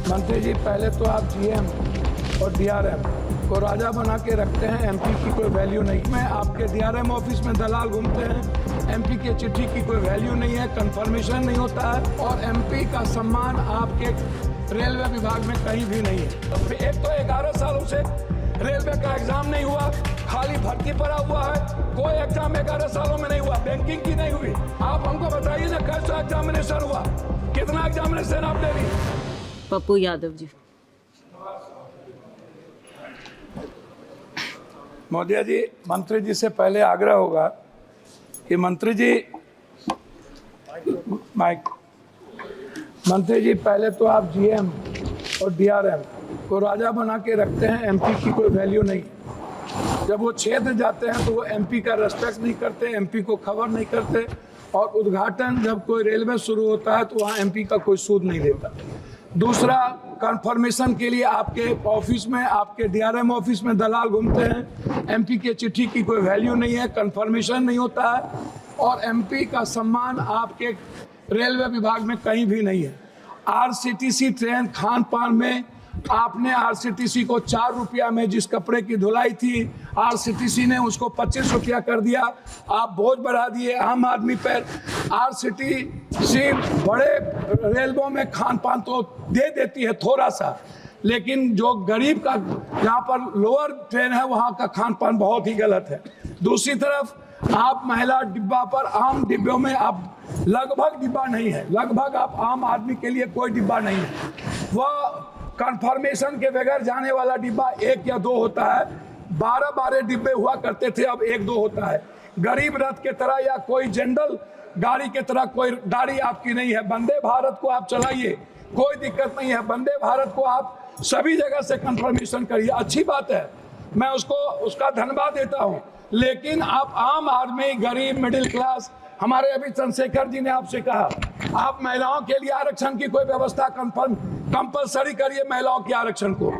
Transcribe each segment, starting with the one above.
मंत्री जी, पहले तो आप जीएम और डीआरएम को राजा बना के रखते हैं। एमपी की कोई वैल्यू नहीं। मैं आपके डीआरएम ऑफिस में दलाल घूमते हैं। एमपी के चिट्ठी की कोई वैल्यू नहीं है, कंफर्मेशन नहीं होता है, और एमपी का सम्मान आपके रेलवे विभाग में कहीं भी नहीं है। एक तो 11 सालों से रेलवे का एग्जाम नहीं हुआ, खाली भर्ती पड़ा हुआ है। कोई एग्जाम 11 सालों में नहीं हुआ, बैंकिंग की नहीं हुई। आप हमको बताइए ना, कैसा एग्जामिनेशन हुआ, कितना एग्जामिनेशन आपने ली? पप्पू यादव जी। मोदी जी, मंत्री जी से पहले आग्रह होगा कि मंत्री जी पहले तो आप जीएम और डीआरएम को राजा बना के रखते हैं। एमपी की कोई वैल्यू नहीं। जब वो क्षेत्र जाते हैं तो वो एमपी का रेस्पेक्ट नहीं करते, एमपी को खबर नहीं करते, और उद्घाटन जब कोई रेलवे शुरू होता है तो वहाँ एमपी का कोई सूद नहीं लेता। दूसरा, कंफर्मेशन के लिए आपके ऑफिस में, आपके डीआरएम ऑफिस में दलाल घूमते हैं। एमपी के चिट्ठी की कोई वैल्यू नहीं है, कंफर्मेशन नहीं होता है, और एमपी का सम्मान आपके रेलवे विभाग में कहीं भी नहीं है। आरसीटीसी ट्रेन खान पान में आपने आरसीटीसी को 4 रुपया में जिस कपड़े की धुलाई थी, आरसीटीसी ने उसको 25 रुपया कर दिया। आप बोझ बढ़ा दिए आम आदमी पर। आरसीटीसी बड़े रेलवों में खान पान तो दे देती है थोड़ा सा, लेकिन जो गरीब का जहाँ पर लोअर ट्रेन है वहाँ का खान पान बहुत ही गलत है। दूसरी तरफ आप महिला डिब्बा पर, आम डिब्बों में आप लगभग डिब्बा नहीं है, लगभग आप आम आदमी के लिए कोई डिब्बा नहीं है। वह कंफर्मेशन के बगैर जाने वाला डिब्बा 1 या 2 होता है। 12 डिब्बे हुआ करते थे, अब 1-2 होता है। गरीब रथ के तरह या कोई जनरल गाड़ी के तरह कोई गाड़ी आपकी नहीं है। वंदे भारत को आप चलाइए, कोई दिक्कत नहीं है। वंदे भारत को आप सभी जगह से कंफर्मेशन करिए, अच्छी बात है, मैं उसका धन्यवाद देता हूँ। लेकिन आप आम आदमी, गरीब, मिडिल क्लास, हमारे अभी चंद्रशेखर जी ने आपसे कहा आप महिलाओं के लिए आरक्षण की कोई व्यवस्था कंपलसरी करिए, महिलाओं के आरक्षण को।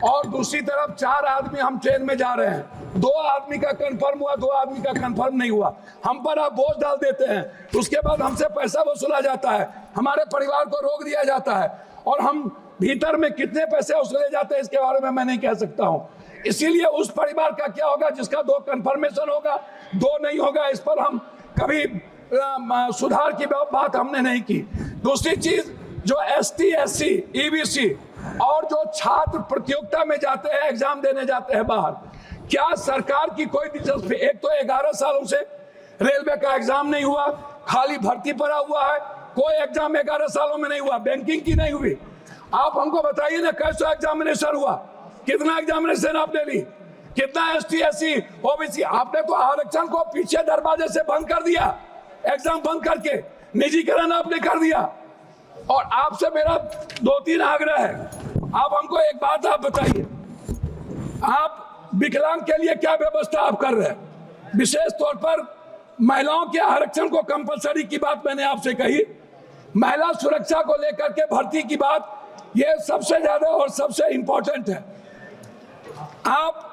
और दूसरी तरफ 4 आदमी हम ट्रेन में जा रहे हैं, 2 आदमी का कंफर्म हुआ, 2 आदमी का कंफर्म नहीं हुआ। हम पर आप बोझ डाल देते हैं, उसके बाद हमसे पैसा वसूला जाता है, हमारे परिवार को रोक दिया जाता है, और हम भीतर में कितने पैसे वसूले जाते हैं इसके बारे में मैं नहीं कह सकता हूँ। इसीलिए उस परिवार का क्या होगा जिसका 2 कंफर्मेशन होगा, 2 नहीं होगा, इस पर हम कभी सुधार की बात हमने नहीं की। दूसरी चीज, जो एसटी, एससी, ईबीसी और जो छात्र प्रतियोगिता में जाते हैं, एग्जाम देने जाते हैं बाहर, क्या सरकार की कोई दिलचस्पी? एक तो 11 सालों से रेलवे का एग्जाम नहीं हुआ, खाली भर्ती पड़ा हुआ है। कोई एग्जाम 11 सालों में नहीं हुआ, बैंकिंग की नहीं हुई। आप हमको बताइए ना, कैसा एग्जामिनेशन हुआ, कितना एग्जामिनेशन आपने ली, कितना एसटी, एससी, ओबीसी? आपने तो आरक्षण को पीछे दरवाजे से बंद कर दिया, एग्जाम बंद करके निजीकरण आपने कर दिया। और आपसे मेरा 2-3 आग्रह है, आप हमको एक बात आप बताइए, आप विकलांग के लिए क्या व्यवस्था आप कर रहे हैं? विशेष तौर पर महिलाओं के आरक्षण को कंपलसरी की बात मैंने आपसे कही, महिला सुरक्षा को लेकर के भर्ती की बात, ये सबसे ज्यादा और सबसे इंपॉर्टेंट है। आप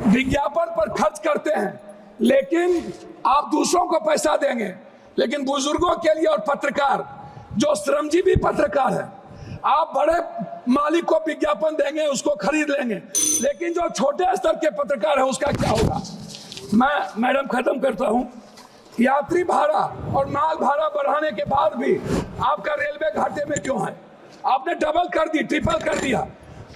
विज्ञापन पर खर्च करते हैं, लेकिन आप दूसरों को पैसा देंगे, लेकिन बुजुर्गों के लिए और पत्रकार, जो श्रमजीवी पत्रकार है, आप बड़े मालिक को विज्ञापन देंगे, उसको खरीद लेंगे, लेकिन जो छोटे स्तर के पत्रकार है उसका क्या होगा? मैं मैडम खत्म करता हूं। यात्री भाड़ा और माल भाड़ा बढ़ाने के बाद भी आपका रेलवे घाटे में क्यों है? आपने डबल कर दी, ट्रिपल कर दिया,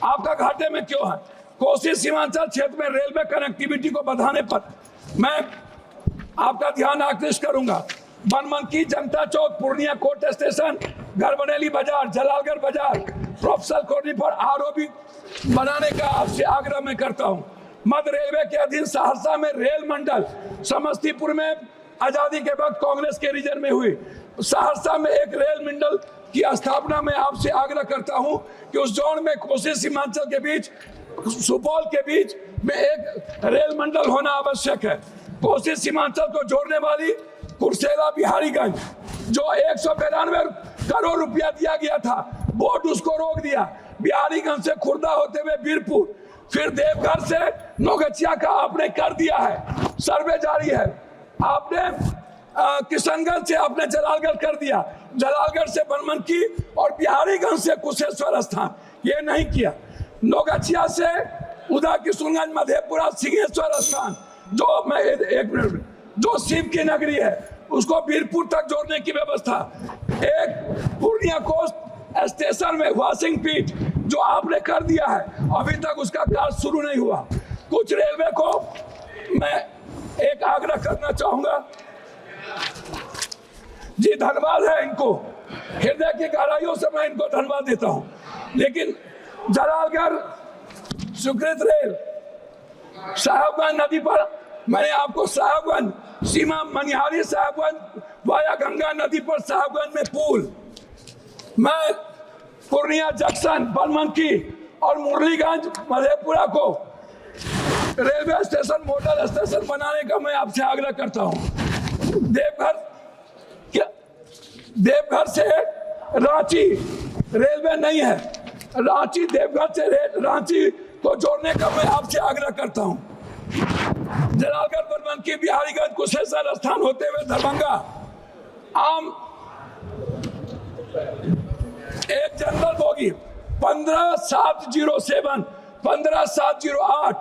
आपका घाटे में क्यों है? कोसी सीमांचल क्षेत्र में रेलवे कनेक्टिविटी को बढ़ाने पर मैं आपका ध्यान आकृष्ट करूंगा। बनमनकी, जनता चौक, पूर्णिया कोर्ट स्टेशन, गढ़बरेली बाजार, जलालगढ़ बाजार, प्रोफेसर कॉलोनी पर आरओबी बनाने का आपसे आग्रह मैं करता हूं। मध्य रेलवे के अधीन सहरसा में रेल मंडल, समस्तीपुर में आजादी के वक्त कांग्रेस के रीजन में हुई, सहरसा में एक रेल मंडल की स्थापना में आपसे आग्रह करता हूं कि उस जोन में कोसी सीमांचल के बीच, सुपौल के बीच में एक रेल मंडल होना आवश्यक है। कोसी सीमांचल को जोड़ने वाली कुर्सेला बिहारीगंज, जो 192 करोड़ रुपया दिया गया था, बोर्ड उसको रोक दिया। बिहारीगंज से खुर्दा होते हुए बीरपुर, फिर देवघर से नौगछिया का आपने कर दिया है, सर्वे जारी है। आपने किशनगंज से आपने जलालगढ़ कर दिया, जलालगढ़ से बनमनखी और बिहारीगंज से कुशेश्वर स्थान, ये नहीं किया। नौगछिया से उदा किशनगंज, मधेपुरा, सिंहेश्वर स्थान, जो मैं एक मिनट, जो शिव की नगरी है उसको वीरपुर तक जोड़ने की व्यवस्था। एक पूर्णिया कोस्ट स्टेशन में वॉशिंग पीट जो आपने कर दिया है, अभी तक उसका कार्य शुरू नहीं हुआ। कुछ रेलवे को मैं एक आग्रह करना चाहूंगा जी, धन्यवाद है इनको, हृदय की गहराइयों से मैं इनको धन्यवाद देता हूं, लेकिन जलालगढ़ स्वीकृत रेल साहबगंज नदी पर, मैंने आपको साहबगंज सीमा मनिहारी साहबगंज वाया गंगा नदी पर साहबगंज में पुल, मैं पूर्णिया जंक्शन बनमनखी और मुरलीगंज मधेपुरा को रेलवे स्टेशन मॉडल स्टेशन बनाने का मैं आपसे आग्रह करता हूं। देवघर से रांची रेलवे नहीं है, रांची देवघर से रांची को जोड़ने का मैं आपसे आग्रह करता हूं। जलालगढ़ बनमनखी बिहारीगंज कुशेश्वर स्थान होते हुए दरभंगा आम एक जनरल बोगी 15,707, 15,708,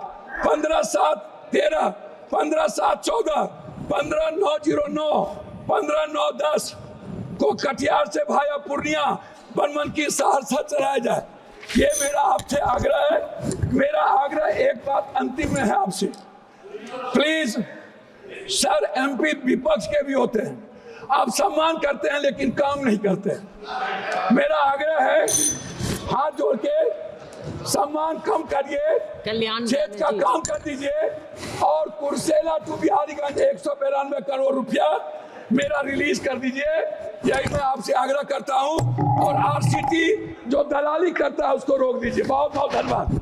15,713, 15,714, 15,909, 15,910 को कटिहार से भाया पूर्णिया बनमनखी सहरसा चलाया जाए, ये मेरा आपसे आग्रह है। मेरा आग्रह एक बात अंतिम में है आपसे, प्लीज सर, एमपी विपक्ष के भी होते हैं, आप सम्मान करते हैं लेकिन काम नहीं करते। मेरा आग्रह है, हाथ जोड़ के सम्मान कम करिए, कल्याण क्षेत्र का काम कर दीजिए, और कुर्सेला टू बिहारीगंज 192 करोड़ रुपया मेरा रिलीज कर दीजिए, यही मैं आपसे आग्रह करता हूं। और आरसीटी जो दलाली करता है उसको रोक दीजिए। बहुत बहुत धन्यवाद।